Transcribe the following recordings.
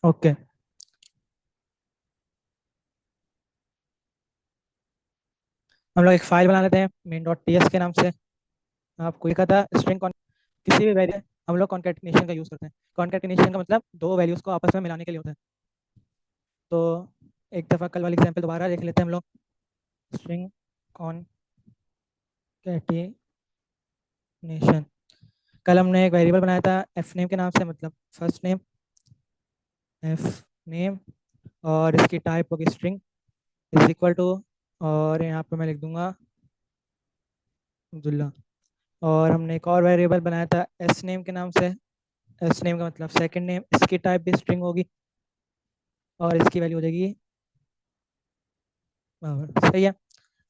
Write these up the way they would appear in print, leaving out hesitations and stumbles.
Okay. हम लोग एक फाइल बना लेते हैं मेन डॉट टी एस के नाम से। आपको ये कहा था स्ट्रिंग किसी भी वैल्यू हम लोग कॉन्केटिनेशन का यूज़ करते हैं। कॉन्केटिनेशन का मतलब दो वैल्यूज़ को आपस में मिलाने के लिए होता है। तो एक दफ़ा कल वाली एग्जाम्पल दोबारा देख लेते हैं हम लोग। String concatenation. कल हमने एक वेरिएबल बनाया था एफ नेम के नाम से, मतलब फर्स्ट नेम एफ नेम, और इसकी टाइप होगी स्ट्रिंग इज इक्वल टू, और यहाँ पे मैं लिख दूंगा अब्दुल्ला। और हमने एक और वेरिएबल बनाया था एस नेम के नाम से। एस नेम का मतलब सेकंड नेम, इसकी टाइप भी स्ट्रिंग होगी और इसकी वैल्यू हो जाएगी सही है।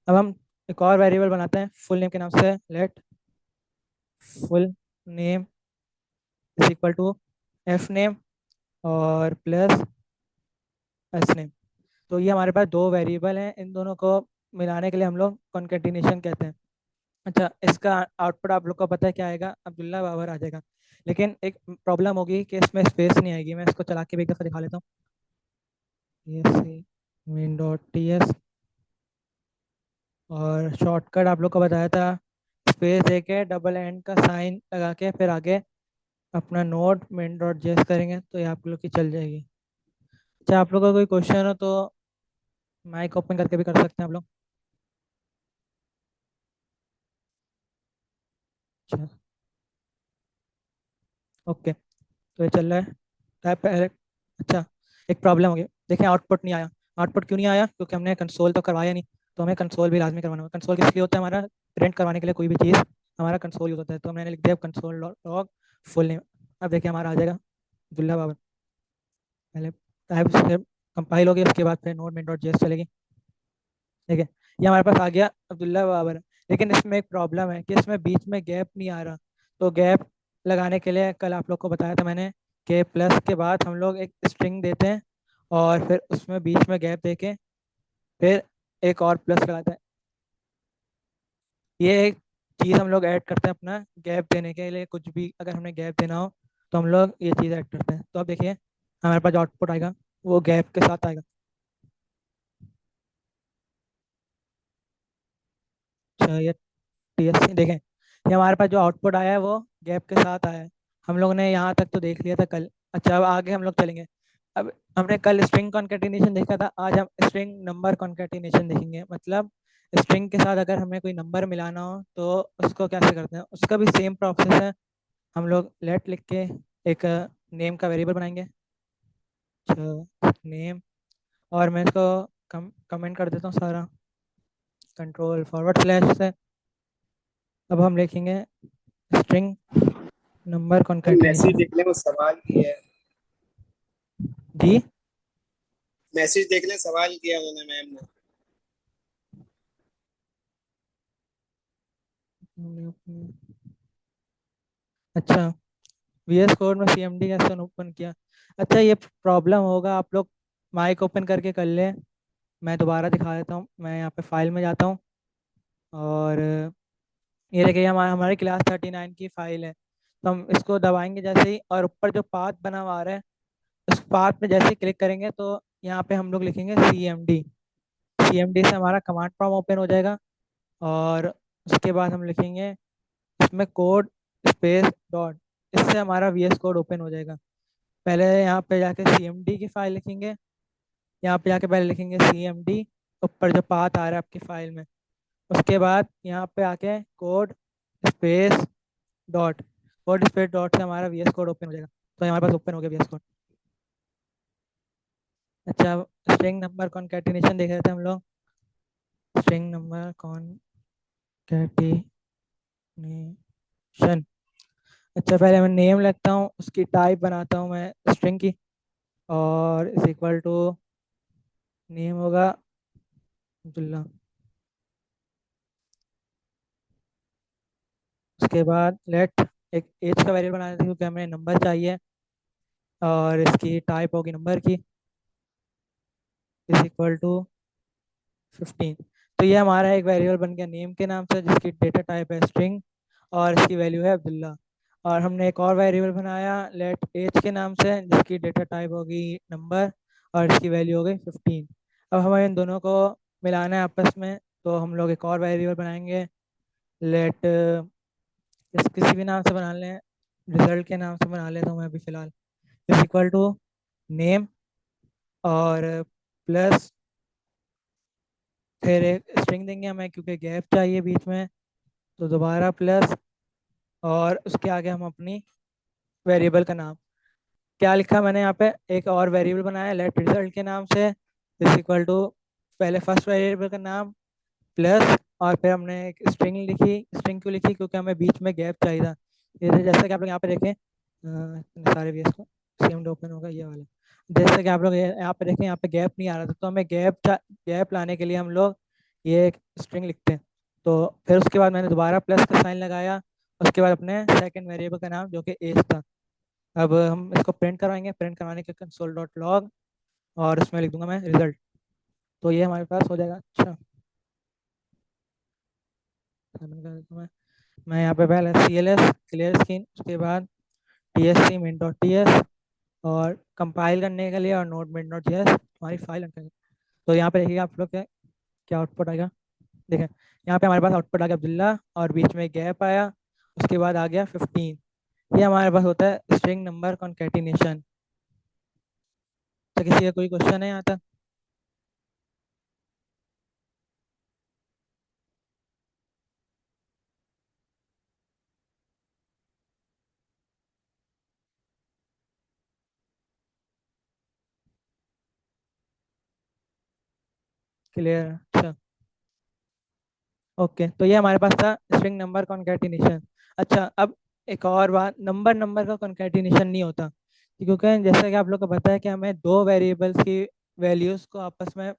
अब हम एक और वेरिएबल बनाते हैं फुल नेम के नाम से। Let full name is equal to F name और प्लस एस नेम। तो ये हमारे पास दो वेरिएबल हैं, इन दोनों को मिलाने के लिए हम लोग कॉन्केटिनेशन कहते हैं। अच्छा, इसका आउटपुट आप लोग को पता है क्या आएगा? अब्दुल्ला बाबर आ जाएगा। लेकिन एक प्रॉब्लम होगी कि इसमें स्पेस नहीं आएगी। मैं इसको चला के भी एक दफ़ा दिखा लेता हूँ। ये मेन डॉट टी एस, और शॉर्टकट आप लोग को बताया था स्पेस दे के डबल एंड का साइन लगा के फिर आगे अपना नोड मेन डॉट जेएस करेंगे तो ये आप लोग की चल जाएगी। अच्छा, आप लोग का कोई क्वेश्चन हो तो माइक ओपन करके भी कर सकते हैं आप लोग। अच्छा, ओके, तो ये चल रहा है। टाइप पहले। अच्छा, एक प्रॉब्लम हो गई। देखिए आउटपुट नहीं आया। आउटपुट क्यों नहीं आया? क्योंकि हमने कंसोल तो करवाया नहीं। तो हमें कंसोल भी लाजमी करवाना होगा। कंसोल किस लिए होता है? हमारा प्रिंट करवाने के लिए कोई भी चीज़ हमारा कंसोल यूज होता है। तो मैंने लिख दिया कंसोल लॉग फुल नेम। अब देखिए हमारा आ जाएगा अब्दुल्ला बाबर। पहले टाइप से कंपाइल होगी, उसके बाद फिर नोड मेन डॉट जेएस चलेगी। ठीक है, ये हमारे पास आ गया अब्दुल्ला बाबर। लेकिन इसमें एक प्रॉब्लम है कि इसमें बीच में गैप नहीं आ रहा। तो गैप लगाने के लिए कल आप लोग को बताया था मैंने कि प्लस के बाद हम लोग एक स्ट्रिंग देते हैं और फिर उसमें बीच में गैप देके फिर एक और प्लस लगाते हैं। ये एक चीज़ हम लोग ऐड करते हैं अपना गैप देने के लिए। कुछ भी अगर हमें गैप देना हो तो हम लोग ये चीज़ ऐड करते हैं। तो अब देखिए हमारे पास जो आउटपुट आएगा वो गैप के साथ आएगा। अच्छा, ये टीएससी देखें, ये हमारे पास जो आउटपुट आया है वो गैप के साथ आया है। हम लोग ने यहाँ तक तो देख लिया था कल। अच्छा, अब आगे हम लोग चलेंगे। अब हमने कल स्ट्रिंग कॉन्केटिनेशन देखा था, आज हम स्ट्रिंग नंबर कॉन्केटिनेशन देखेंगे। मतलब स्ट्रिंग के साथ अगर हमें कोई नंबर मिलाना हो तो उसको कैसे करते हैं, उसका भी सेम प्रोसेस है। हम लोग लेट लिख के एक नेम का वेरिएबल बनाएंगे। नेम, और मैं इसको कमेंट कर देता हूँ सारा, कंट्रोल फॉरवर्ड स्लैश से। अब हम लिखेंगे स्ट्रिंग नंबर मैसेज कॉन्केटिनेशन। देख ले, वो सवाल किया है। जी। मैसेज देख ले, सवाल किया उन्होंने मैम ने। अच्छा, वीएस कोड में सीएमडी कैसे ओपन किया? अच्छा, ये प्रॉब्लम होगा, आप लोग माइक ओपन करके कर लें। मैं दोबारा दिखा देता हूँ। मैं यहाँ पे फाइल में जाता हूँ और ये देखिए हमारी हमारी क्लास 39 की फाइल है। तो हम इसको दबाएंगे जैसे ही, और ऊपर जो पाथ बना हुआ आ रहा है उस पाथ में जैसे ही क्लिक करेंगे तो यहाँ पे हम लोग लिखेंगे सीएमडी। सीएमडी से हमारा कमांड प्रॉम्प्ट ओपन हो जाएगा। और उसके बाद हम लिखेंगे इसमें कोड स्पेस डॉट, इससे हमारा वीएस कोड ओपन हो जाएगा। पहले यहाँ पे जाके सीएमडी की फाइल लिखेंगे। यहाँ पे जाके पहले लिखेंगे सीएमडी, ऊपर जो पाथ आ रहा है आपकी फाइल में। उसके बाद यहाँ पे आके code space dot, code space dot से हमारा वीएस कोड ओपन हो जाएगा। तो हमारे पास ओपन हो गया वीएस कोड। अच्छा, स्ट्रिंग नंबर कॉन्केटिनेशन देख रहे थे हम लोग। String number concatenation. अच्छा, पहले मैं नेम लिखता हूँ, उसकी टाइप बनाता हूँ मैं स्ट्रिंग की, और इज इक्वल टू नेम होगा अब्दुल्ला। उसके बाद लेट एक एज का वेरिएबल बनाना था क्योंकि हमें नंबर चाहिए, और इसकी टाइप होगी नंबर की, इज इक्वल टू 15। तो ये हमारा एक वेरिएबल बन गया नेम के नाम से जिसकी डेटा टाइप है स्ट्रिंग और इसकी वैल्यू है अब्दुल्ला। और हमने एक और वेरिएबल बनाया लेट एज के नाम से, जिसकी डेटा टाइप होगी नंबर और इसकी वैल्यू हो गई 15। अब हमें इन दोनों को मिलाना है आपस में, तो हम लोग एक और वेरिएबल बनाएंगे लेट, इस किसी भी नाम से बना लें, रिजल्ट के नाम से बना लेता हूँ मैं अभी फ़िलहाल, इज इक्वल टू नेम और प्लस, फिर एक स्ट्रिंग देंगे हमें क्योंकि गैप चाहिए बीच में, तो दोबारा प्लस, और उसके आगे हम अपनी वेरिएबल का नाम, क्या लिखा मैंने यहाँ पे, एक और वेरिएबल बनाया लेट रिजल्ट के नाम से, इज इक्वल टू पहले फर्स्ट वेरिएबल का नाम प्लस, और फिर हमने एक स्ट्रिंग लिखी। स्ट्रिंग क्यों लिखी, क्योंकि हमें बीच में गैप चाहिए था। ये जैसा कि आप लोग यहाँ पे देखें, सारे वीएस को सेम ओपन होगा ये वाला, जैसे कि आप लोग यहाँ पे देखें, यहाँ पे गैप नहीं आ रहा था, तो हमें गैप लाने के लिए हम लोग ये एक स्ट्रिंग लिखते हैं। तो फिर उसके बाद मैंने दोबारा प्लस का साइन लगाया, उसके बाद अपने सेकंड वेरिएबल का नाम जो कि एज था। अब हम इसको प्रिंट करवाएंगे, प्रिंट करवाने के कंसोल डॉट लॉग, और उसमें लिख दूंगा मैं रिजल्ट। तो ये हमारे पास हो जाएगा। अच्छा, साइन कर देता हूं मैं यहाँ पे पहले C L S clear screen, उसके बाद T S C min dot T S, और कंपाइल करने के लिए और node min dot G S हमारी फाइल रखेंगे। तो यहाँ पे देखिए आप लोग क्या क्या आउटपुट आएगा। देखें यहाँ पे हमारे पास आउटपुट आ गया अब्दुल्ला, और बीच में गैप आया, उसके बाद आ गया 15। ये हमारे पास होता है स्ट्रिंग नंबर कॉन्केटिनेशन। तो किसी का कोई क्वेश्चन है यहाँ तक? क्लियर? अच्छा, ओके, तो ये हमारे पास था स्ट्रिंग नंबर कॉन्केटिनेशन। अच्छा, अब एक और बात, नंबर नंबर का कॉन्केटिनेशन नहीं होता, क्योंकि जैसा कि आप लोग को पता है कि हमें दो वेरिएबल्स की वैल्यूज़ को आपस में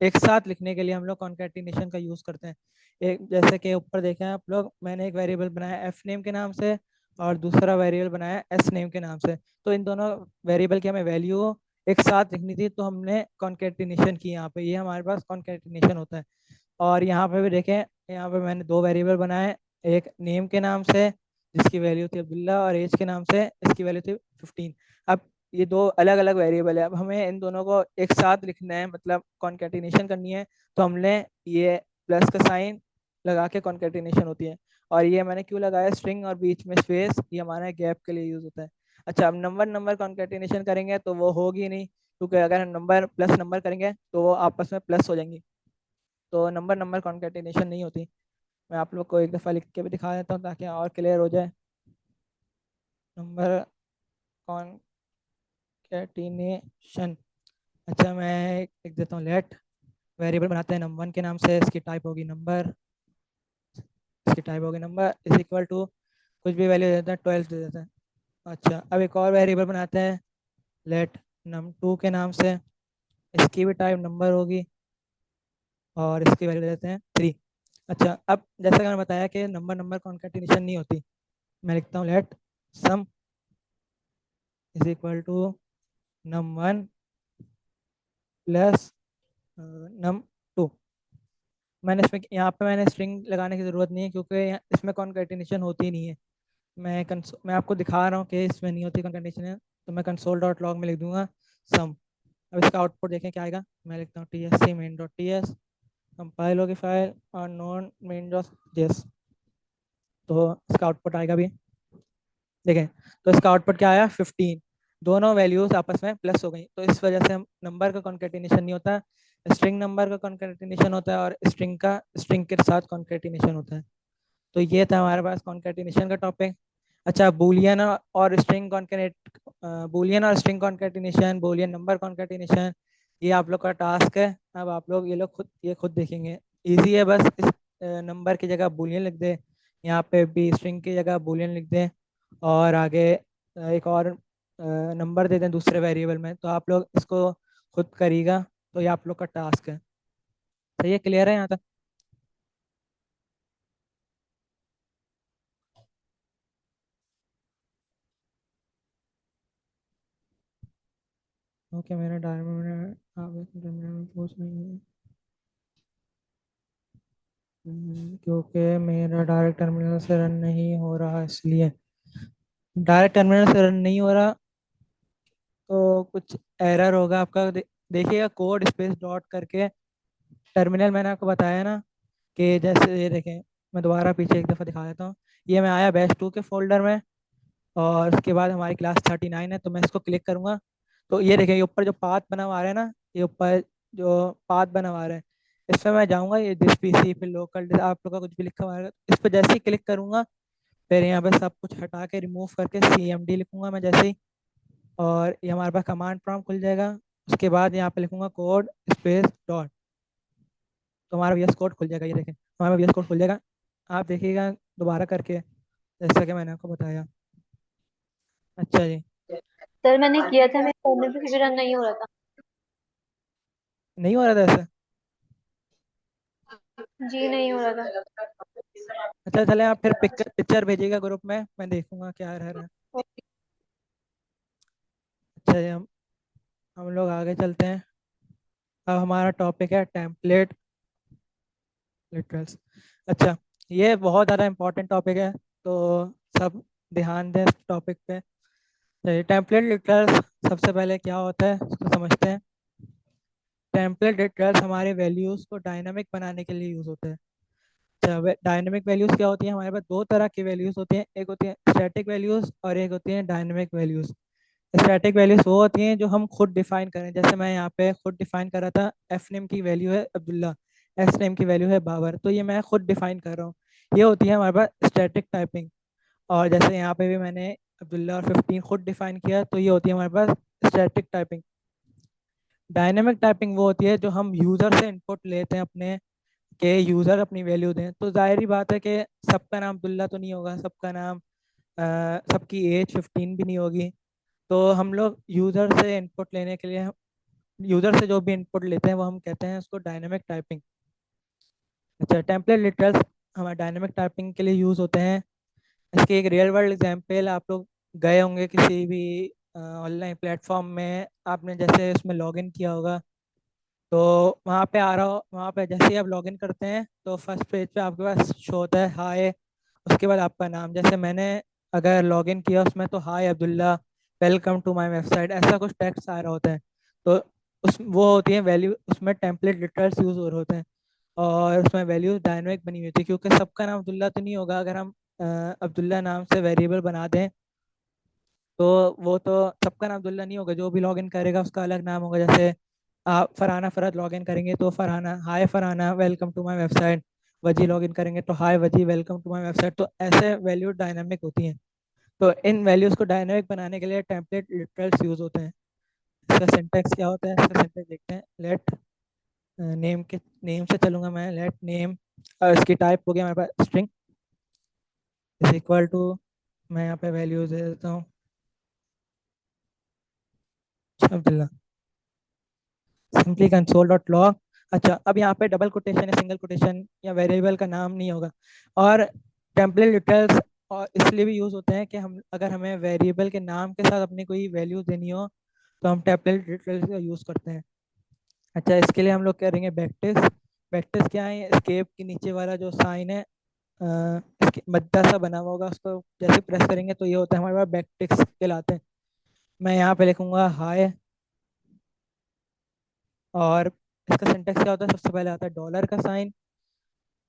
एक साथ लिखने के लिए हम लोग कॉन्केटिनेशन का यूज़ करते हैं। एक जैसे कि ऊपर देखें आप लोग, मैंने एक वेरिएबल बनाया एफ नेम के नाम से, और दूसरा वेरिएबल बनाया एस नेम के नाम से। तो इन दोनों वेरिएबल की हमें वैल्यू एक साथ लिखनी थी, तो हमने कॉन्केटिनेशन की यहाँ पे, ये हमारे पास कॉन्केटिनेशन होता है। और यहाँ पे भी देखें, यहाँ पे मैंने दो वेरिएबल बनाए, एक नेम के नाम से जिसकी वैल्यू थी अब्दुल्ला, और एज के नाम से इसकी वैल्यू थी 15। अब ये दो अलग अलग वेरिएबल है, अब हमें इन दोनों को एक साथ लिखना है, मतलब कॉन्केटिनेशन करनी है, तो हमने ये प्लस का साइन लगा के कॉन्केटिनेशन होती है। और ये मैंने क्यों लगाया स्ट्रिंग और बीच में स्पेस, ये हमारा गैप के लिए यूज होता है। अच्छा, अब नंबर नंबर कॉन्केटिनेशन करेंगे तो वो होगी नहीं, क्योंकि अगर हम नंबर प्लस नंबर करेंगे तो वो आपस में प्लस हो जाएंगी, तो नंबर नंबर कॉन्केटिनेशन नहीं होती। मैं आप लोग को एक दफ़ा लिख के भी दिखा देता हूँ ताकि और क्लियर हो जाए। नंबर कॉन्केटिनेशन, अच्छा मैं लिख देता हूँ लेट, वेरिएबल बनाते हैं नंबर वन के नाम से, इसकी टाइप होगी नंबर, इसकी टाइप होगी नंबर, इज इक्वल टू कुछ भी वैल्यू देते हैं, 12 दे देते हैं। अच्छा, अब एक और वेरिएबल बनाते हैं लेट नम टू के नाम से, इसकी भी टाइप नंबर होगी, और इसकी वैल्यू देते हैं 3। अच्छा, अब जैसा कि मैंने बताया कि नंबर नंबर कॉन्केटिनेशन नहीं होती, मैं लिखता हूँ let sum is equal to num one plus num two. मैंने इसमें यहाँ पे मैंने स्ट्रिंग लगाने की ज़रूरत नहीं है, क्योंकि इसमें कॉन्केटिनेशन होती नहीं है। मैं आपको दिखा रहा हूँ कि इसमें नहीं होती कॉन्केटिनेशन है, तो मैं कंसोल डॉट लॉग में लिख दूंगा सम। अब इसका आउटपुट देखें क्या आएगा, मैं लिखता हूँ T S C main dot T S, compile होगी फाइल और नॉन मेन डॉट जेस, तो इसका आउटपुट आएगा भी। देखें, तो इसका आउटपुट क्या आया 15, दोनों वैल्यूज आपस में प्लस हो गई, तो इस वजह से हम नंबर का कॉन्केटिनेशन नहीं होता, स्ट्रिंग नंबर का कॉन्केटिनेशन होता है, और स्ट्रिंग का स्ट्रिंग के साथ कॉन्केटिनेशन होता है। तो ये था हमारे पास कॉन्केटिनेशन का टॉपिक। अच्छा, बूलियन और string concatenation, Boolean number concatenation, ये आप लोग का टास्क है। अब आप लोग ये खुद देखेंगे, इजी है, बस इस नंबर की जगह बूलियन लिख दे, यहाँ पे भी स्ट्रिंग की जगह बूलियन लिख दें, और आगे एक और नंबर दे दें दूसरे वेरिएबल में, तो आप लोग इसको खुद करिएगा। तो ये आप लोग का टास्क है। सही है, क्लियर है यहाँ तक? ओके, मेरा डायमंड में आप एक मिनट में पूछ रही है, क्योंकि मेरा डायरेक्ट टर्मिनल से रन नहीं हो रहा इसलिए। डायरेक्ट टर्मिनल से रन नहीं हो रहा तो कुछ एरर होगा आपका। देखिएगा कोड स्पेस डॉट करके टर्मिनल मैंने आपको बताया ना, कि जैसे ये देखें, मैं दोबारा पीछे एक दफ़ा दिखा देता हूँ। ये मैं आया बैच 2 के फोल्डर में, और उसके बाद हमारी क्लास 39 है, तो मैं इसको क्लिक करूंगा। तो ये देखें, ये ऊपर जो पाथ बना हुआ है ना, ये ऊपर जो पाथ बना हुआ है, इस पर मैं जाऊंगा। ये दिस पीसी फिर लोकल आप लोग का कुछ भी लिखा हुआ है, इस पर जैसे ही क्लिक करूंगा, फिर यहाँ पे सब कुछ हटा के रिमूव करके CMD लिखूंगा मैं जैसे ही, और ये हमारे पास कमांड प्रॉम्प्ट खुल जाएगा। उसके बाद यहाँ पे लिखूंगा कोड स्पेस डॉट, तो हमारा VS कोड खुल जाएगा। ये देखें, हमारा VS कोड खुल जाएगा। आप देखिएगा दोबारा करके, जैसा कि मैंने आपको बताया। अच्छा जी। सर मैंने किया था, मेरे फोन में भी फिर रन नहीं हो रहा था। नहीं हो रहा था ऐसा? जी नहीं हो रहा था। अच्छा चले, आप फिर पिक्चर पिक्चर भेजिएगा ग्रुप में, मैं देखूंगा क्या रह रहा है। अच्छा जी, हम लोग आगे चलते हैं। अब हमारा टॉपिक है टेम्पलेट लिटरल्स। अच्छा, ये बहुत ज़्यादा इम्पोर्टेंट टॉपिक है, तो सब ध्यान दें इस टॉपिक पे। टेम्पलेट लिटरल्स सबसे पहले क्या होता है उसको समझते हैं। टेम्पलेट लिटरल्स हमारे वैल्यूज़ को डायनामिक बनाने के लिए यूज़ होते हैं। अच्छा, डायनामिक वैल्यूज़ क्या होती हैं? हमारे पास दो तरह की वैल्यूज़ होती हैं, एक होती है स्टैटिक वैल्यूज़ और एक होती है डायनामिक वैल्यूज़। स्टैटिक वैल्यूज वो होती हैं जो हम खुद डिफाइन करें, जैसे मैं यहाँ पे खुद डिफाइन कर रहा था, एफ नेम की वैल्यू है अब्दुल्ला, एस नेम की वैल्यू है बाबर, तो ये मैं खुद डिफाइन कर रहा हूँ। ये होती है हमारे पास स्टैटिक टाइपिंग। और जैसे यहाँ पे भी मैंने अब्दुल्ला और 15 खुद डिफाइन किया, तो ये होती है हमारे पास स्टैटिक टाइपिंग। डायनेमिक टाइपिंग वो होती है जो हम यूज़र से इनपुट लेते हैं अपने, के यूज़र अपनी वैल्यू दें। तो जाहिर ही बात है कि सबका नाम अब्दुल्ला तो नहीं होगा, सबका नाम सबकी एज 15 भी नहीं होगी। तो हम लोग यूज़र से इनपुट लेने के लिए, यूज़र से जो भी इनपुट लेते हैं वो हम कहते हैं उसको डायनेमिक टाइपिंग। अच्छा, टेम्पलेट लिटरल्स हमारे डायनेमिक टाइपिंग के लिए यूज़ होते हैं। इसके एक रियल वर्ल्ड एग्जांपल, आप लोग गए होंगे किसी भी ऑनलाइन प्लेटफॉर्म में, आपने जैसे उसमें लॉगिन किया होगा, तो वहाँ पे आ रहा हो, वहाँ पे जैसे ही आप लॉगिन करते हैं तो फर्स्ट पेज पे आपके पास शो होता है हाय, उसके बाद आपका नाम। जैसे मैंने अगर लॉगिन किया उसमें, तो hi Abdullah, welcome to my website, ऐसा कुछ टेक्स्ट आ रहा होता है। तो उस वो होती है वैल्यू, उसमें टेम्पलेट लिटरल्स यूज हो रहे होते हैं। और उसमें वैल्यूज डायनेमिक बनी हुई होती है, क्योंकि सबका नाम अब्दुल्ला तो नहीं होगा। अगर हम अब्दुल्ला नाम से वेरिएबल बना दें, तो वो तो सबका नाम अब्दुल्ला नहीं होगा, जो भी लॉगिन करेगा उसका अलग नाम होगा। जैसे आप फरहाना फरहत लॉगिन करेंगे तो Farhana, hi Farhana welcome to my website. Waji login करेंगे तो हाय वजी वेलकम टू माय वेबसाइट। तो ऐसे वैल्यू डायनामिक होती हैं। तो इन वैल्यूज को डायनामिक बनाने के लिए टेम्पलेट लिटरल्स यूज होते हैं। इसका सिंटैक्स क्या होता है, इसका सिंटैक्स देखते हैं। लेट नेम के नेम से चलूंगा मैं, लेट नेम, और इसकी टाइप हो गया हमारे पास स्ट्रिंग, इज इक्वल टू, मैं यहाँ पे वैल्यूज दे देता हूँ Abdullah, simply console dot log. अच्छा, अब यहाँ पे डबल कोटेशन या सिंगल कोटेशन या वेरिएबल का नाम नहीं होगा। और टेम्पलेट डिटेल्स और इसलिए भी यूज़ होते हैं कि हम, अगर हमें वेरिएबल के नाम के साथ अपनी कोई वैल्यू देनी हो, तो हम टेम्पलेट डिटेल्स का यूज़ करते हैं। अच्छा, इसके लिए हम लोग करेंगे बैकटिस। बैकटिस क्या है? स्केप के नीचे वाला जो साइन है, इसके मद्दा सा बना हुआ होगा, उसको जैसे प्रेस करेंगे तो ये होता है हमारे पास बैकटिक्स कहलाते हैं। मैं यहाँ पे लिखूंगा हाय, और इसका सिंटेक्स क्या होता है? सबसे पहले आता है डॉलर का साइन,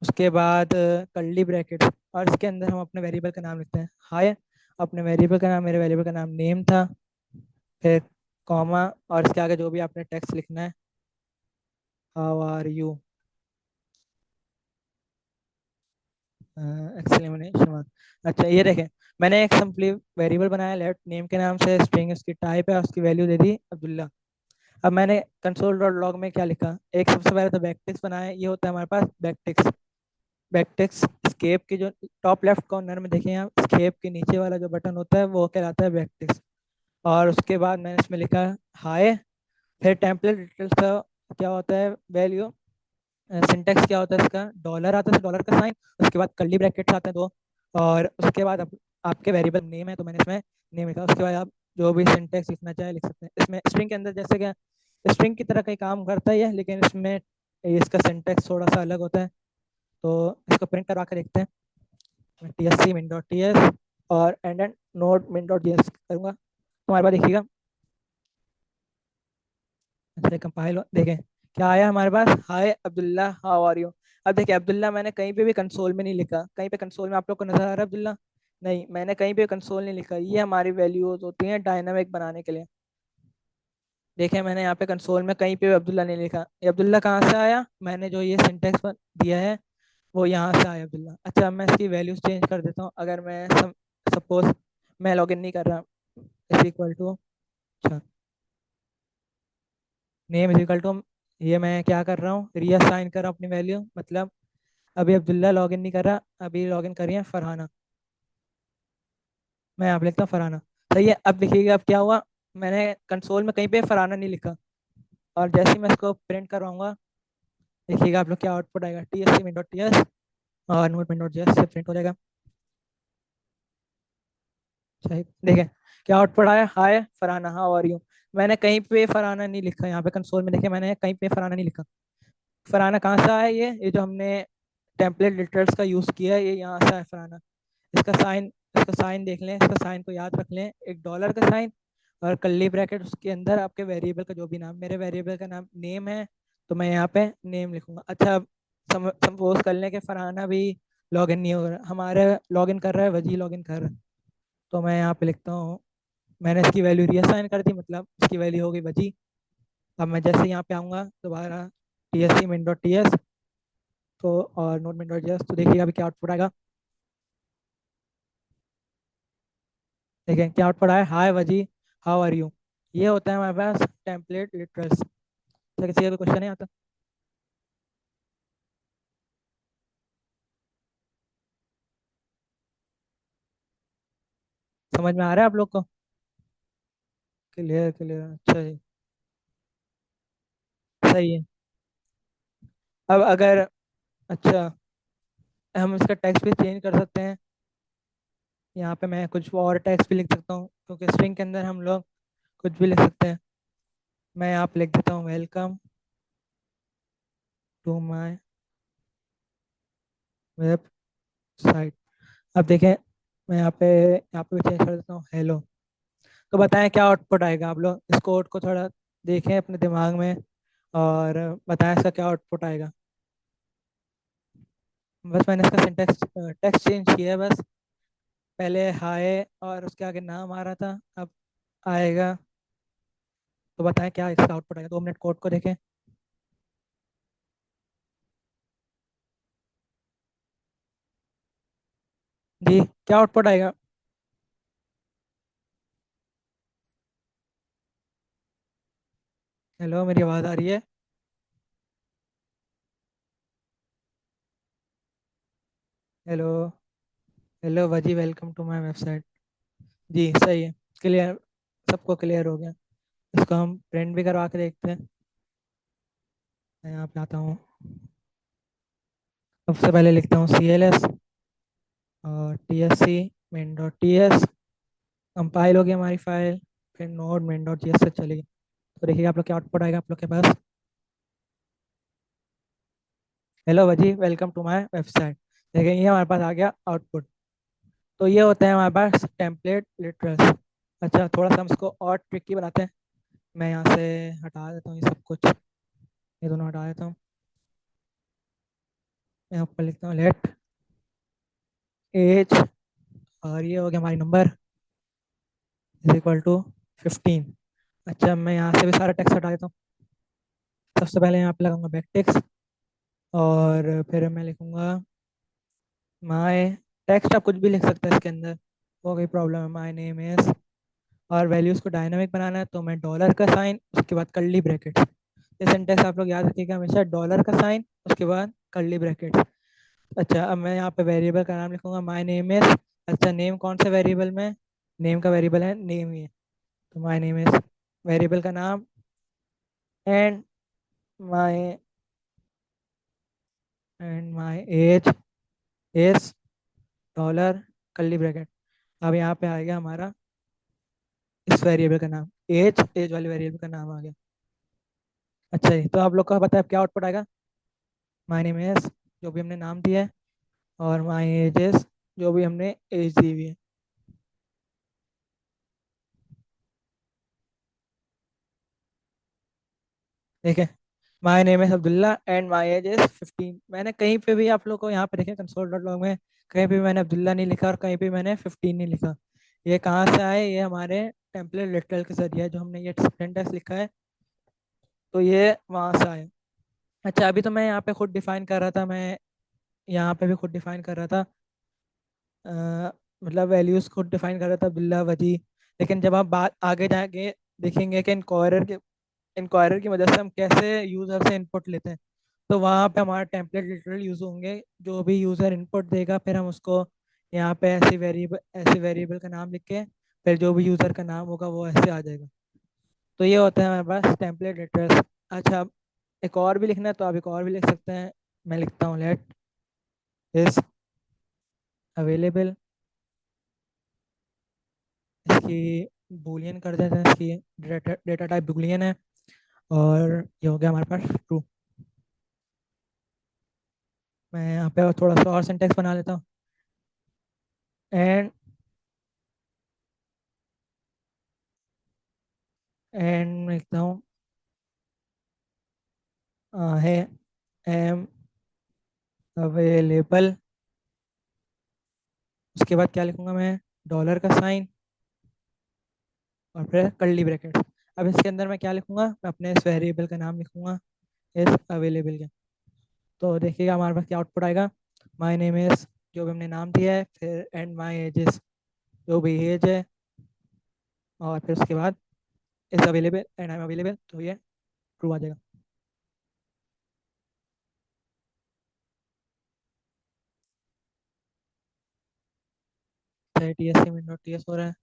उसके बाद कर्ली ब्रैकेट, और इसके अंदर हम अपने वेरिएबल का नाम लिखते हैं हाय। अपने वेरिएबल का नाम, मेरे वेरिएबल का नाम नेम था, फिर कॉमा, और इसके आगे जो भी आपने टेक्स्ट लिखना है, how are you, exclamation mark. अच्छा, ये देखें, मैंने एक सिंपली वेरिएबल बनाया लेट नेम के नाम से, स्ट्रिंग उसकी टाइप है, उसकी वैल्यू दे दी अब्दुल्ला। अब मैंने कंसोल डॉट लॉग में क्या लिखा, एक सबसे पहले तो बैकटिक्स बनाया, ये होता है हमारे पास बैकटिक्स। बैकटिक्स स्केप की जो टॉप लेफ्ट कॉर्नर में देखें आप, स्केप के नीचे वाला जो बटन होता है वो कहलाता है बैकटिक्स। और उसके बाद मैंने इसमें लिखा हाय। फिर टेम्पलेट डिटेल्स का क्या होता है वैल्यू, सिंटेक्स क्या होता है इसका, डॉलर आता है, डॉलर का साइन, उसके बाद कर्ली ब्रैकेट्स आते हैं दो, और उसके बाद आपके वेरिएबल नेम है तो मैंने इसमें नेम लिखा। उसके बाद आप जो भी सिंटेक्स लिखना चाहे लिख सकते हैं। इसमें स्ट्रिंग के अंदर जैसे क्या, स्ट्रिंग की तरह का ही काम करता ही है, लेकिन इसमें इसका सिंटेक्स थोड़ा सा अलग होता है। तो इसको प्रिंट करवा कर देखते हैं। TSC min dot T S, और and and note min dot JS करूँगा, तुम्हारे पास देखिएगा। अच्छा कंपाइल देखें क्या आया हमारे पास, हाय अब्दुल्ला हाउ आर यू। अब देखिए अब्दुल्ला मैंने कहीं पे भी कंसोल में नहीं लिखा, कहीं पे कंसोल में आप लोग को नजर आ रहा है अब्दुल्ला? नहीं, मैंने कहीं पे कंसोल नहीं लिखा। ये हमारी वैल्यूज होती हैं डायनामिक बनाने के लिए। देखें मैंने यहाँ पे कंसोल में कहीं पे भी अब्दुल्ला नहीं लिखा। ये अब्दुल्ला कहाँ से आया, मैंने जो ये सिंटेक्स दिया है वो यहाँ से आया अब्दुल्ला। अच्छा अब मैं इसकी वैल्यूज चेंज कर देता हूँ। अगर मैं सपोज मैं लॉगिन नहीं कर रहा, इज इक्वल टू, अच्छा नेम इज इक्वल टू, ये मैं क्या कर रहा हूँ, रीअसाइन कर रहा हूँ अपनी वैल्यू। मतलब अभी अब्दुल्ला लॉगिन नहीं कर रहा, अभी लॉगिन करिए फरहाना। मैं यहाँ पे लिखता हूँ फरहाना। सही है। अब देखिएगा अब क्या हुआ, मैंने कंसोल में कहीं पे फरहाना नहीं लिखा, और जैसे ही मैं इसको प्रिंट करवाऊंगा देखिएगा आप लोग क्या आउटपुट आएगा, T S C dot T S और नोट डॉट जी एस से प्रिंट हो जाएगा। सही देखें क्या आउटपुट आया, hi Farhana how are you. मैंने कहीं पे फरहाना नहीं लिखा, यहाँ पे कंसोल में देखें मैंने कहीं पे फरहाना नहीं लिखा। फरहाना कहाँ से आया, ये जो हमने टेम्पलेट लिटर्स का यूज़ किया है, ये यहाँ से है फरहाना। इसका साइन देख लें, इसका साइन को याद रख लें, एक डॉलर का साइन और कर्ली ब्रैकेट, उसके अंदर आपके वेरिएबल का जो भी नाम, मेरे वेरिएबल का नाम नेम है तो मैं यहाँ पे नेम लिखूंगा। अच्छा अब सपोज कर लें कि फरहाना भी लॉगिन नहीं हो रहा, हमारे लॉगिन कर रहा है, वजी लॉगिन कर रहा है, तो मैं यहाँ पे लिखता हूँ, मैंने इसकी वैल्यू रीअसाइन कर दी, मतलब इसकी वैल्यू हो गई वजी। अब मैं जैसे यहाँ पे आऊँगा दोबारा T S C min dot T S तो और node min dot G S, तो देखिएगा अभी क्या आउटपुट आएगा। देखें क्या आउटपुट आया, हाय वजी हाउ आर यू। ये होता है हमारे पास टेम्पलेट लिटरल्स। क्या किसी का कोई क्वेश्चन नहीं आता? समझ में आ रहा है आप लोग को? क्लियर क्लियर, अच्छा जी। सही है। अब अगर, अच्छा हम इसका टेक्स्ट भी चेंज कर सकते हैं। यहाँ पे मैं कुछ और टेक्स्ट भी लिख सकता हूँ, क्योंकि स्ट्रिंग के अंदर हम लोग कुछ भी लिख सकते हैं। मैं यहाँ पे लिख देता हूँ वेलकम टू माई वेबसाइट। अब देखें मैं यहाँ पे भी चेंज कर देता हूँ हेलो। तो बताएं क्या आउटपुट आएगा, आप लोग इस कोड को थोड़ा देखें अपने दिमाग में और बताएं इसका क्या आउटपुट आएगा। बस मैंने इसका सिंटेक्स टेक्स्ट चेंज किया है बस। पहले हाय और उसके आगे नाम आ रहा था, अब आएगा। तो बताएं क्या इसका आउटपुट आएगा, 2 मिनट कोड को देखें। जी क्या आउटपुट आएगा? हेलो मेरी आवाज़ आ रही है? हेलो, हेलो वजी वेलकम टू माय वेबसाइट। जी सही है, क्लियर, सबको क्लियर हो गया। इसको हम प्रिंट भी करवा के देखते हैं। मैं यहाँ पे आता हूँ, सबसे पहले लिखता हूँ सी एल एस और T S C main dot T S, compile हो गई हमारी फाइल, फिर node main dot G S से चलेगी। तो देखिए आप लोग क्या आउटपुट आएगा आप लोग के पास, हेलो वजी वेलकम टू माय वेबसाइट। देखिए ये हमारे पास आ गया आउटपुट। तो ये होता है हमारे पास टेम्पलेट लिटरल्स। अच्छा थोड़ा सा हम इसको और ट्रिकी बनाते हैं। मैं यहाँ से हटा देता हूँ ये सब कुछ, ये दोनों हटा देता हूँ। मैं ऊपर लिखता हूँ लेट एज, और ये हो गया हमारी नंबर इज इक्वल टू 15। अच्छा मैं यहाँ से भी सारा टेक्स्ट हटा देता हूँ। सबसे पहले यहाँ पे लगाऊंगा बैक टेक्स्ट, और फिर मैं लिखूंगा माय टेक्स्ट, आप कुछ भी लिख सकते हैं इसके अंदर, वो कोई प्रॉब्लम है, माय नेम इज, और वैल्यूज को डायनामिक बनाना है तो मैं डॉलर का साइन उसके बाद कर्ली ब्रैकेट। ये सेंटेक्स आप लोग याद रखिएगा हमेशा, डॉलर का साइन उसके बाद कर्ली ब्रैकेट। अच्छा अब मैं यहाँ पे वेरिएबल का नाम लिखूंगा माय नेम इज। अच्छा नेम कौन से वेरिएबल में, नेम का वेरिएबल है नेम ही है, तो माय नेम इज वेरिएबल का नाम, and my my age is dollar curly bracket. अब यहाँ पे आ गया हमारा इस वेरिएबल का नाम, एज एज वाले वेरिएबल का नाम आ गया। अच्छा जी, तो आप लोग को पता है अब क्या आउटपुट आएगा, माय नेम इज जो भी हमने नाम दिया है, और माय एज इज जो भी हमने एज दी हुई है। देखें, my name is Abdullah and my age is 15। मैंने कहीं पे भी आप लोग को यहाँ पे देखें कंसोल डॉट लॉग में कहीं पे मैंने अब्दुल्ला नहीं लिखा और कहीं पे मैंने 15 नहीं लिखा। ये कहाँ से आए? ये हमारे टेम्पलेट लिटरल के जरिए जो हमने ये सिंटेक्स लिखा है, तो ये वहाँ से आए। अच्छा, अभी तो मैं यहाँ पे खुद डिफाइन कर रहा था, मैं यहाँ पे भी खुद डिफाइन कर रहा था, अ, मतलब वैल्यूज खुद डिफाइन कर रहा था बिल्ला वजी। लेकिन जब आप बात आगे जाके देखेंगे कि इंक्वायरर की मदद से हम कैसे यूज़र से इनपुट लेते हैं, तो वहाँ पे हमारा टेम्पलेट लिटरल यूज़ होंगे। जो भी यूज़र इनपुट देगा फिर हम उसको यहाँ पे ऐसे वेरिएबल का नाम लिख के फिर जो भी यूज़र का नाम होगा वो ऐसे आ जाएगा। तो ये होता है हमारे पास टेम्पलेट लिटरल्स। अच्छा, एक और भी लिखना है तो आप एक और भी लिख सकते हैं। मैं लिखता हूँ लेट इज अवेलेबल। इसकी बूलियन कर देते हैं, इसकी डेटा टाइप बूलियन है। और ये हो गया हमारे पास ट्रू। मैं यहाँ पे और थोड़ा सा और सिंटेक्स बना लेता हूँ। एंड एंड लिखता हूँ है एम अवेलेबल। उसके बाद क्या लिखूंगा मैं? डॉलर का साइन और फिर कर्ली ब्रैकेट। अब इसके अंदर मैं क्या लिखूंगा? मैं अपने इस वेरिएबल का नाम लिखूंगा इस अवेलेबल के। तो देखिएगा हमारे पास क्या आउटपुट आएगा। माय नेम इज, जो भी हमने नाम दिया है, फिर एंड माय एज इज, जो भी एज है, और फिर उसके बाद is available and I am available, तो ये ट्रू आ जाएगा। T S C min dot T S हो रहा है,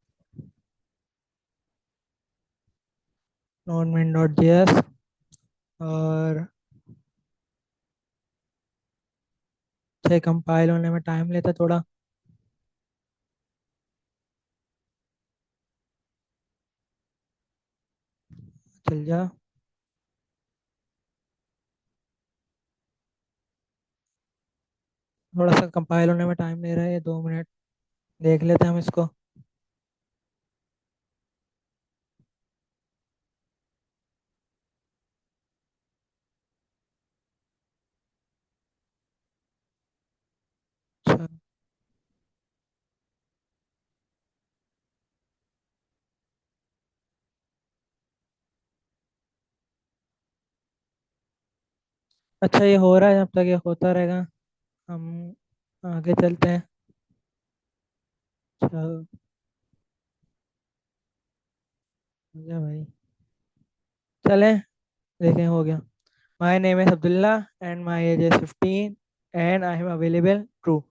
नॉन मिन डॉट जी एस। और कंपाइल होने में टाइम लेता थोड़ा। चल जा, थोड़ा सा कंपाइल होने में टाइम ले रहा है ये, 2 मिनट देख लेते हैं हम इसको। अच्छा। अच्छा, ये हो रहा है, जब तक ये होता रहेगा हम आगे चलते हैं। चल जा भाई, चलें, देखें हो गया। My name is Abdullah and my age is 15 and I am available true.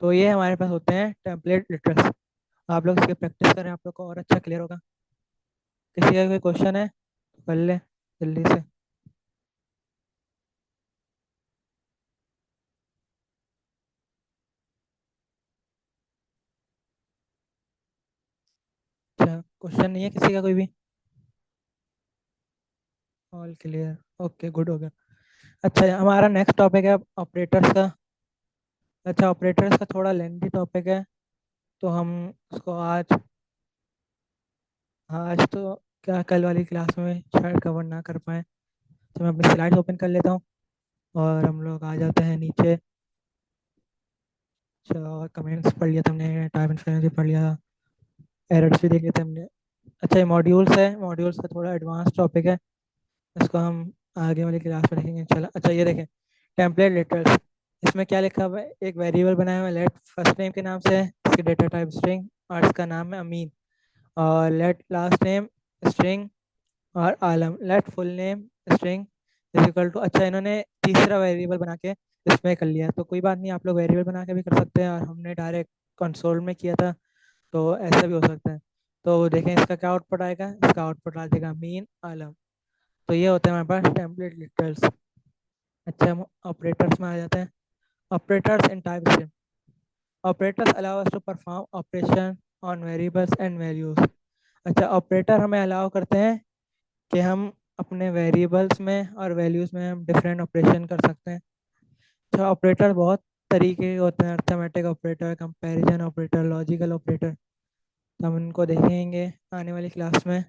तो ये हमारे पास होते हैं टेम्पलेट लिटरल्स। आप लोग इसकी प्रैक्टिस करें, आप लोग को और अच्छा क्लियर होगा। किसी का कोई क्वेश्चन है तो कर ले जल्दी से। अच्छा, क्वेश्चन नहीं है किसी का कोई भी? ऑल क्लियर, ओके, गुड हो गया। अच्छा, हमारा नेक्स्ट टॉपिक है ऑपरेटर्स का। अच्छा, ऑपरेटर्स का थोड़ा लेंथी टॉपिक है, तो हम उसको आज, आज तो क्या कल वाली क्लास में शायद कवर ना कर पाए। तो मैं अपनी स्लाइड्स ओपन कर लेता हूँ और हम लोग आ जाते हैं नीचे। अच्छा, और कमेंट्स पढ़ लिया था हमने, टाइम एंड भी पढ़ लिया, एरर्स भी देख लिए थे हमने। अच्छा, ये मॉड्यूल्स है, मॉड्यूल्स का थोड़ा एडवांस टॉपिक है, इसको हम आगे वाली क्लास में देखेंगे इंशाल्लाह। अच्छा, ये देखें टेम्पलेट लिटरल्स। इसमें क्या लिखा हुआ है? एक वेरिएबल बनाया हुआ है लेट फर्स्ट नेम के नाम से, इसकी डेटा टाइप स्ट्रिंग और इसका नाम है अमीन। और लेट लास्ट नेम स्ट्रिंग और Alam, let full name string is equal to. अच्छा, इन्होंने तीसरा वेरिएबल बना के इसमें कर लिया, तो कोई बात नहीं, आप लोग वेरिएबल बना के भी कर सकते हैं, और हमने डायरेक्ट कंसोल में किया था तो ऐसा भी हो सकता है। तो देखें इसका क्या आउटपुट आएगा, इसका आउटपुट आ जाएगा मीन आलम। तो ये होता है हमारे पास टेम्पलेट लिटरल्स। अच्छा, हम ऑपरेटर्स में आ जाते हैं। Operators in type string. Operators allow us to perform operation on variables and values. अच्छा, ऑपरेटर हमें अलाउ करते हैं कि हम अपने वेरिएबल्स में और वैल्यूज में हम डिफरेंट ऑपरेशन कर सकते हैं। अच्छा, ऑपरेटर बहुत तरीके के होते हैं, arithmetic operator, comparison operator, logical operator. तो हम इनको देखेंगे आने वाली क्लास में।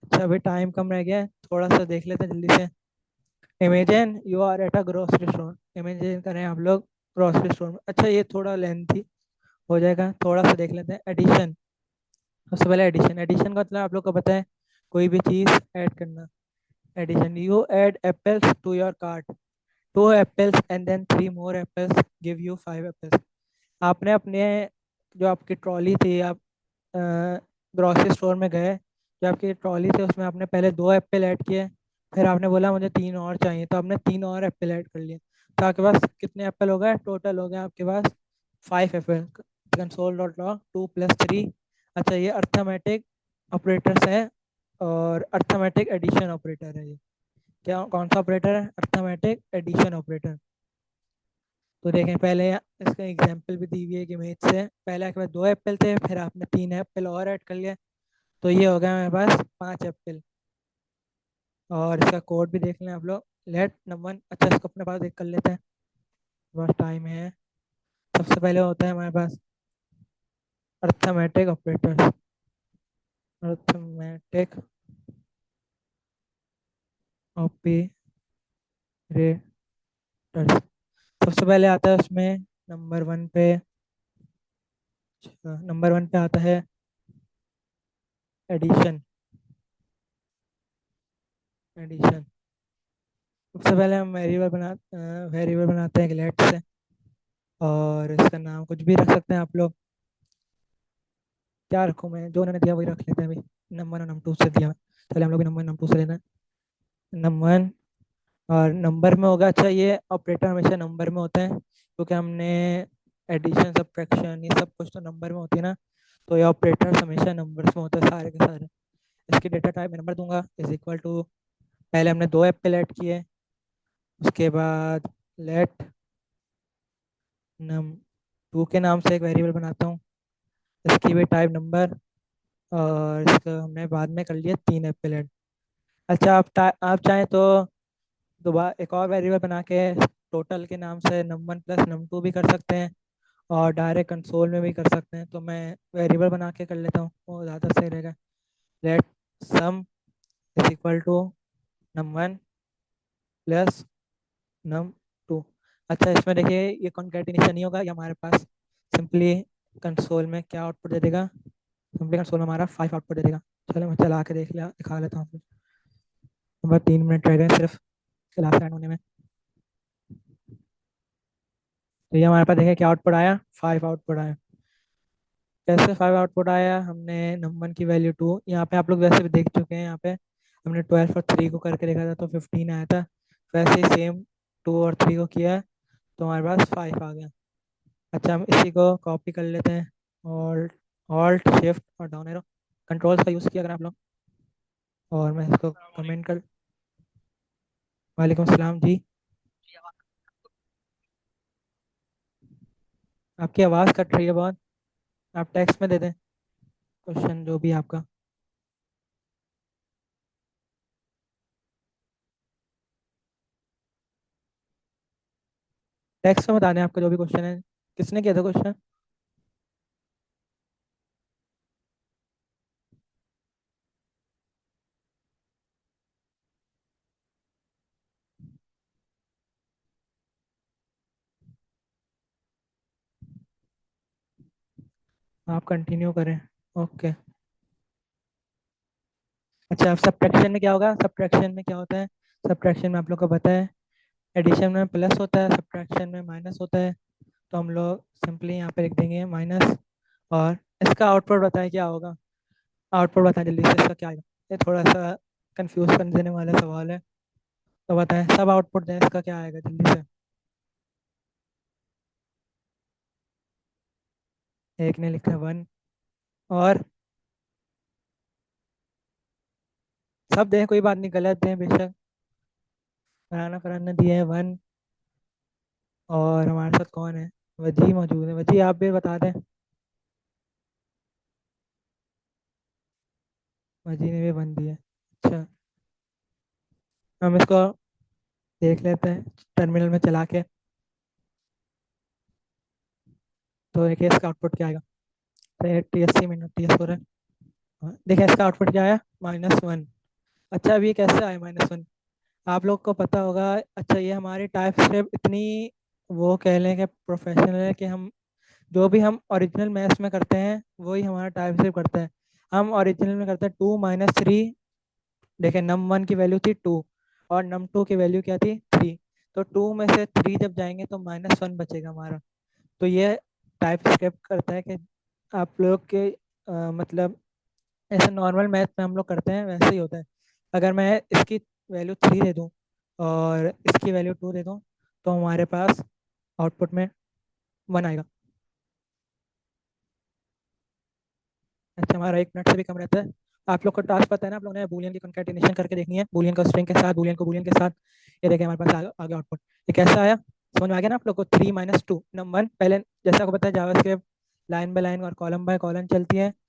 अच्छा अभी टाइम कम रह गया है, थोड़ा सा देख लेते हैं जल्दी से। Imagine you are at a grocery store, imagine करें आप लोग ग्रोसरी स्टोर में। अच्छा ये थोड़ा लेंथी हो जाएगा, थोड़ा सा देख लेते हैं। एडिशन, सबसे पहले एडिशन। एडिशन का मतलब आप लोग को पता है, कोई भी चीज़ ऐड करना। Addition, you add apples to your cart, two apples and then three more apples give you five apples. आपने अपने जो आपकी ट्रॉली थी, आप ग्रोसरी स्टोर में गए, जो आपकी ट्रॉली थी उसमें आपने पहले दो एप्पल ऐड किए, फिर आपने बोला मुझे तीन और चाहिए, तो आपने तीन और एप्पल ऐड कर लिए। तो आपके पास कितने एप्पल हो गए टोटल? हो गए आपके पास five apple. Console dot log two plus three. अच्छा ये अर्थमेटिक ऑपरेटर्स है, और अर्थमेटिक एडिशन ऑपरेटर है ये। क्या कौन सा ऑपरेटर है? Arithmetic addition operator. तो देखें पहले इसका एग्जांपल भी दी हुई है एक इमेज से। पहले आपके पास दो एप्पल थे, फिर आपने तीन एप्पल और ऐड कर लिया, तो ये हो गया मेरे पास पांच एप्पल। और इसका कोड भी देख लें आप लोग। लेट नंबर, अच्छा इसको अपने पास देख कर लेते हैं, बस टाइम है। सबसे पहले होता है हमारे पास अर्थमेटिक ऑपरेटर्स। अर्थमेटिक ऑपरेटर्स, सबसे पहले आता है उसमें नंबर वन पे। नंबर वन पे आता है एडिशन। एडिशन, सबसे पहले हम वेरिएबल बनाते हैं लेट से, और इसका नाम कुछ भी रख सकते हैं आप लोग। क्या रखूँ मैं? जो उन्होंने दिया वही रख लेते हैं अभी। नंबर वन नंबर टू से दिया है, चलिए हम लोग भी नंबर नंबर टू से लेना है। नंबर वन, और नंबर में होगा। अच्छा ये ऑपरेटर हमेशा नंबर में होते हैं, क्योंकि हमने एडिशन सब्ट्रैक्शन ये सब कुछ तो नंबर में होती है ना, तो ये ऑपरेटर्स हमेशा नंबर्स में होते हैं सारे के सारे। इसकी डेटा टाइप में नंबर दूंगा, इज इक्वल टू, पहले हमने दो एप्पल ऐड किए, उसके बाद लेट नम टू के नाम से एक वेरिएबल बनाता हूँ, इसकी भी टाइप नंबर, और इसका हमने बाद में कर लिया तीन एप्पल ऐड। अच्छा आप चाहें तो दोबारा एक और वेरिएबल बना के टोटल के नाम से num one plus num two भी कर सकते हैं, और डायरेक्ट कंसोल में भी कर सकते हैं। तो मैं वेरिएबल बना के कर लेता हूँ, वो ज़्यादा सही रहेगा। Let sum is equal to num one plus num two. अच्छा इसमें देखिए ये कॉन्केटिनेशन नहीं होगा, ये हमारे पास सिंपली कंसोल में क्या आउटपुट दे देगा? सिंपली कंसोल में हमारा फाइव आउटपुट दे देगा। चलो मैं चला के दिखा लेता हूँ। बस 3 मिनट रह गए सिर्फ क्लास एंड होने में। तो ये हमारे पास देखिए क्या आउटपुट आया, फाइव आउटपुट आया। कैसे फाइव आउटपुट आया? हमने नंबर की वैल्यू टू, यहाँ पे आप लोग वैसे भी देख चुके हैं, यहाँ पे हमने 12 और थ्री को करके देखा था तो 15 आया था। वैसे ही सेम टू और थ्री को किया है, तो हमारे पास फाइव आ गया। अच्छा हम इसी को कॉपी कर लेते हैं, ऑल्ट ऑल्ट शिफ्ट और डाउन एरो कंट्रोल्स का यूज़ किया अगर आप लोग, और मैं इसको कमेंट कर। वालेकुम सलाम जी। आपकी आवाज़ कट रही है बहुत, आप टेक्स्ट में दे दें क्वेश्चन जो भी आपका। टेक्स्ट में बता दें आपका जो भी क्वेश्चन है। किसने किया था क्वेश्चन? आप कंटिन्यू करें। ओके। अच्छा अब सब्ट्रैक्शन में क्या होगा? सब्ट्रैक्शन में क्या होता है? सब्ट्रैक्शन में आप लोग को पता है, एडिशन में प्लस होता है, सब्ट्रैक्शन में माइनस होता है। तो हम लोग सिंपली यहाँ पे लिख देंगे माइनस, और इसका आउटपुट बताएं क्या होगा? आउटपुट बताएं जल्दी से, इसका क्या आएगा? ये थोड़ा सा कंफ्यूज कर देने वाला सवाल है, तो बताएं सब आउटपुट दें, इसका क्या आएगा जल्दी से? एक ने लिखा वन, और सब दें, कोई बात नहीं, गलत दें बेशक। फरहाना फरहान ने दिए है वन, और हमारे साथ कौन है? वजी मौजूद है, वजी आप भी बता दें। वजी ने भी वन दिया। अच्छा हम इसको देख लेते हैं टर्मिनल में चला के, तो देखिए इसका आउटपुट क्या आएगा। तो T S C minute T S हो रहा है। देखिए इसका आउटपुट क्या आया, -1। अच्छा अब ये कैसे आए -1? आप लोग को पता होगा। अच्छा ये हमारी टाइप स्क्रिप्ट इतनी वो कह लें कि प्रोफेशनल है कि हम जो भी हम ओरिजिनल मैथ्स में करते हैं वही हमारा टाइप स्क्रिप्ट करते हैं। हम ओरिजिनल में करते हैं 2 - 3। देखें num 1 की वैल्यू थी 2 और num 2 की वैल्यू क्या थी 3। तो 2 में से 3 जब जाएंगे तो -1 बचेगा हमारा। तो ये टाइप स्क्रिप्ट करता है कि आप लोग के मतलब ऐसे नॉर्मल मैथ में हम लोग करते हैं वैसे ही होता है। अगर मैं इसकी वैल्यू 3 दे दूँ और इसकी वैल्यू 2 दे दूँ तो हमारे पास आउटपुट में 1 आएगा। अच्छा हमारा 1 मिनट से भी कम रहता है। आप लोग को टास्क पता है ना, आप लोग ने बूलियन की कंकैटिनेशन करके देखनी है, बूलियन को स्ट्रिंग के साथ, बूलियन को बूलियन के साथ। ये देखिए हमारे पास आगे आउटपुट। ये कैसा आया समझ में आ गया ना आप लोग को? 3 - 2 नंबर 1 पहले जैसा आपको पता है जावास्क्रिप्ट लाइन बाय लाइन और कॉलम बाय कॉलम चलती है।